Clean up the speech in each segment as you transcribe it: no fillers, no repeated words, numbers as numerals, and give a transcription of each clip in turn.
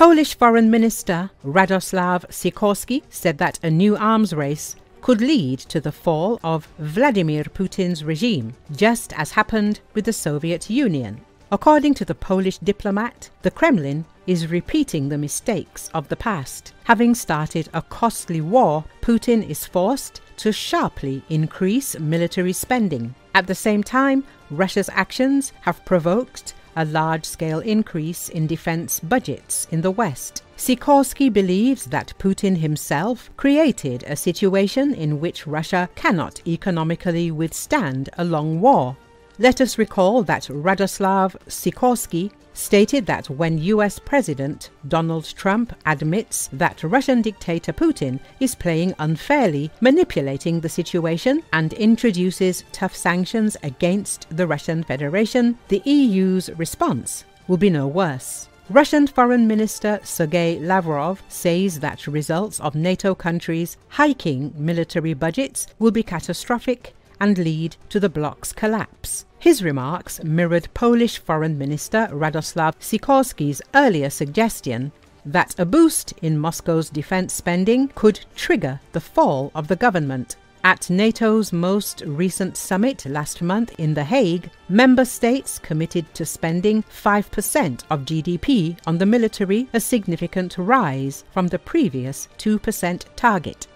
Polish Foreign Minister Radoslaw Sikorski said that a new arms race could lead to the fall of Vladimir Putin's regime, just as happened with the Soviet Union. According to the Polish diplomat, the Kremlin is repeating the mistakes of the past. Having started a costly war, Putin is forced to sharply increase military spending. At the same time, Russia's actions have provoked a large-scale increase in defense budgets in the West. Sikorski believes that Putin himself created a situation in which Russia cannot economically withstand a long war. Let us recall that Radoslaw Sikorski stated that when US President Donald Trump admits that Russian dictator Putin is playing unfairly, manipulating the situation, and introduces tough sanctions against the Russian Federation, the EU's response will be no worse. Russian Foreign Minister Sergei Lavrov says that results of NATO countries hiking military budgets will be catastrophic and lead to the bloc's collapse. His remarks mirrored Polish Foreign Minister Radoslaw Sikorski's earlier suggestion that a boost in Moscow's defense spending could trigger the fall of the government. At NATO's most recent summit last month in The Hague, member states committed to spending 5% of GDP on the military, a significant rise from the previous 2% target.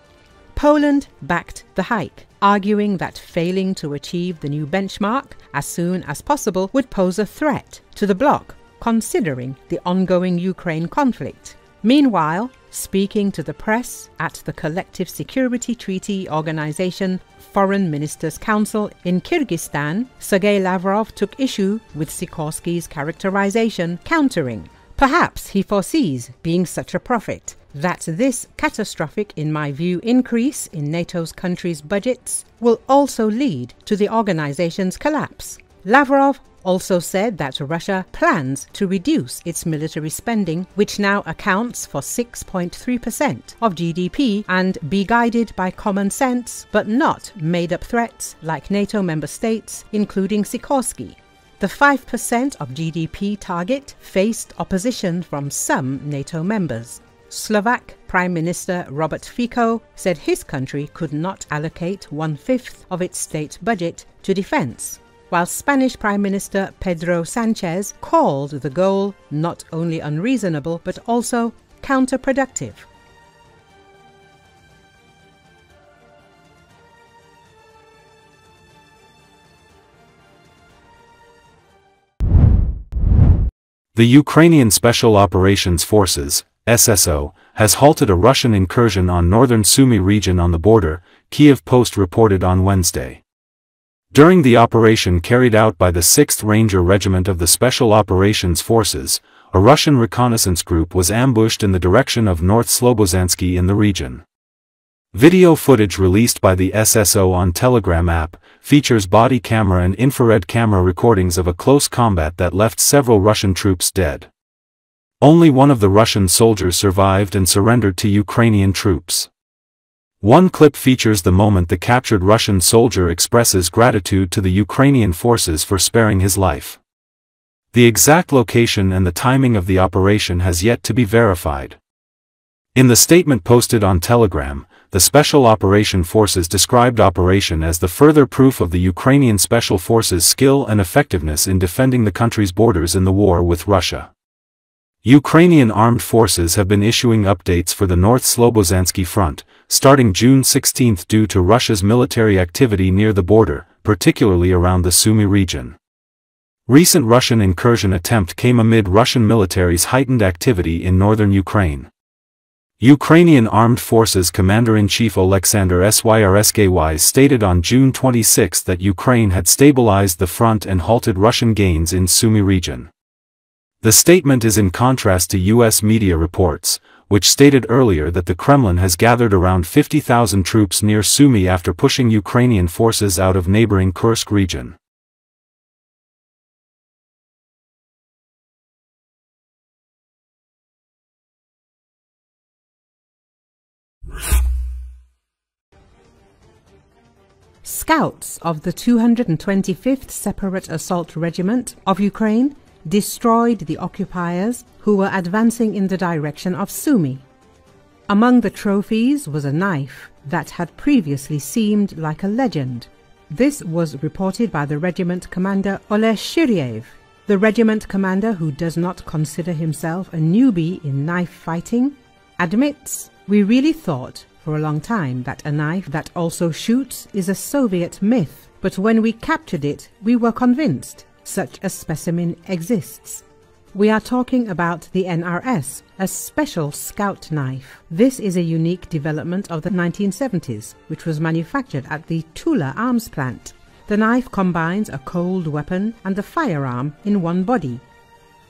Poland backed the hike, arguing that failing to achieve the new benchmark as soon as possible would pose a threat to the bloc, considering the ongoing Ukraine conflict. Meanwhile, speaking to the press at the Collective Security Treaty Organization Foreign Ministers' Council in Kyrgyzstan, Sergei Lavrov took issue with Sikorski's characterization, countering, "Perhaps he foresees being such a prophet that this catastrophic, in my view, increase in NATO's countries' budgets will also lead to the organization's collapse." Lavrov also said that Russia plans to reduce its military spending, which now accounts for 6.3% of GDP, and be guided by common sense, but not made-up threats like NATO member states, including Sikorski. The 5% of GDP target faced opposition from some NATO members. Slovak Prime Minister Robert Fico said his country could not allocate 1/5 of its state budget to defense, while Spanish Prime Minister Pedro Sanchez called the goal not only unreasonable but also counterproductive. The Ukrainian Special Operations Forces (SSO) has halted a Russian incursion on northern Sumy region on the border, Kiev Post reported on Wednesday. During the operation carried out by the 6th Ranger Regiment of the Special Operations Forces, a Russian reconnaissance group was ambushed in the direction of North Slobozansky in the region. Video footage released by the SSO on Telegram app features body camera and infrared camera recordings of a close combat that left several Russian troops dead. Only one of the Russian soldiers survived and surrendered to Ukrainian troops. One clip features the moment the captured Russian soldier expresses gratitude to the Ukrainian forces for sparing his life. The exact location and the timing of the operation has yet to be verified. In the statement posted on Telegram, the Special Operation Forces described operation as the further proof of the Ukrainian Special Forces' skill and effectiveness in defending the country's borders in the war with Russia. Ukrainian armed forces have been issuing updates for the North Slobozansky front, starting June 16 due to Russia's military activity near the border, particularly around the Sumy region. Recent Russian incursion attempt came amid Russian military's heightened activity in northern Ukraine. Ukrainian Armed Forces Commander-in-Chief Oleksandr Syrsky stated on June 26 that Ukraine had stabilized the front and halted Russian gains in Sumy region. The statement is in contrast to U.S. media reports, which stated earlier that the Kremlin has gathered around 50,000 troops near Sumy after pushing Ukrainian forces out of neighboring Kursk region. Scouts of the 225th Separate Assault Regiment of Ukraine destroyed the occupiers who were advancing in the direction of Sumy. Among the trophies was a knife that had previously seemed like a legend. This was reported by the regiment commander Ole Shiryev. The regiment commander, who does not consider himself a newbie in knife fighting, admits, "We really thought for a long time that a knife that also shoots is a Soviet myth, but when we captured it, we were convinced such a specimen exists." We are talking about the NRS, a special scout knife. This is a unique development of the 1970s, which was manufactured at the Tula arms plant. The knife combines a cold weapon and a firearm in one body.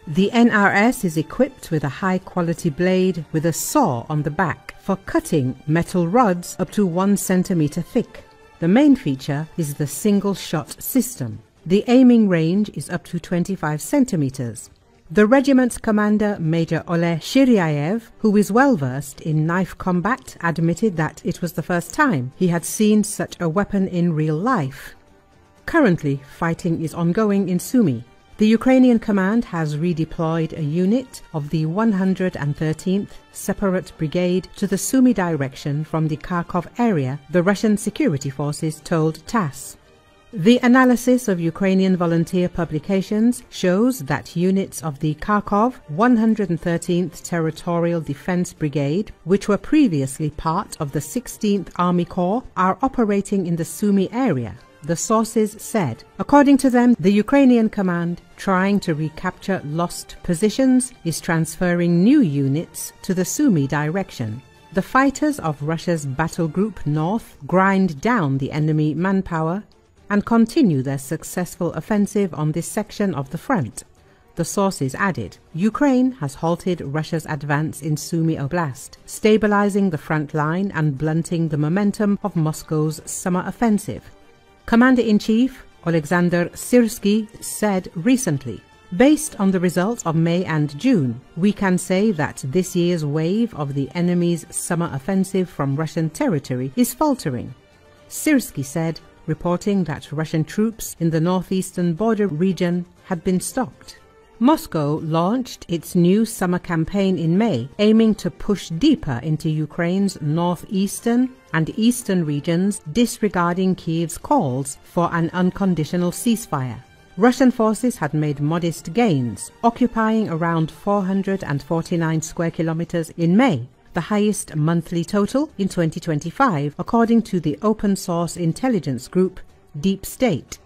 The NRS is equipped with a high-quality blade with a saw on the back for cutting metal rods up to 1 centimeter thick. The main feature is the single-shot system. The aiming range is up to 25 centimeters. The regiment's commander, Major Ole Shiryayev, who is well-versed in knife combat, admitted that it was the first time he had seen such a weapon in real life. Currently, fighting is ongoing in Sumy. The Ukrainian command has redeployed a unit of the 113th Separate Brigade to the Sumy direction from the Kharkiv area, the Russian security forces told TASS. The analysis of Ukrainian volunteer publications shows that units of the Kharkiv 113th Territorial Defense Brigade, which were previously part of the 16th Army Corps, are operating in the Sumy area, the sources said. According to them, the Ukrainian command, trying to recapture lost positions, is transferring new units to the Sumy direction. The fighters of Russia's Battle Group North grind down the enemy manpower and continue their successful offensive on this section of the front. The sources added, Ukraine has halted Russia's advance in Sumy Oblast, stabilizing the front line and blunting the momentum of Moscow's summer offensive. Commander-in-Chief Alexander Sirsky said recently, "Based on the results of May and June, we can say that this year's wave of the enemy's summer offensive from Russian territory is faltering." Sirsky said, reporting that Russian troops in the northeastern border region had been stopped. Moscow launched its new summer campaign in May, aiming to push deeper into Ukraine's northeastern and eastern regions, disregarding Kiev's calls for an unconditional ceasefire. Russian forces had made modest gains, occupying around 449 square kilometers in May, the highest monthly total in 2025, according to the open-source intelligence group Deep State.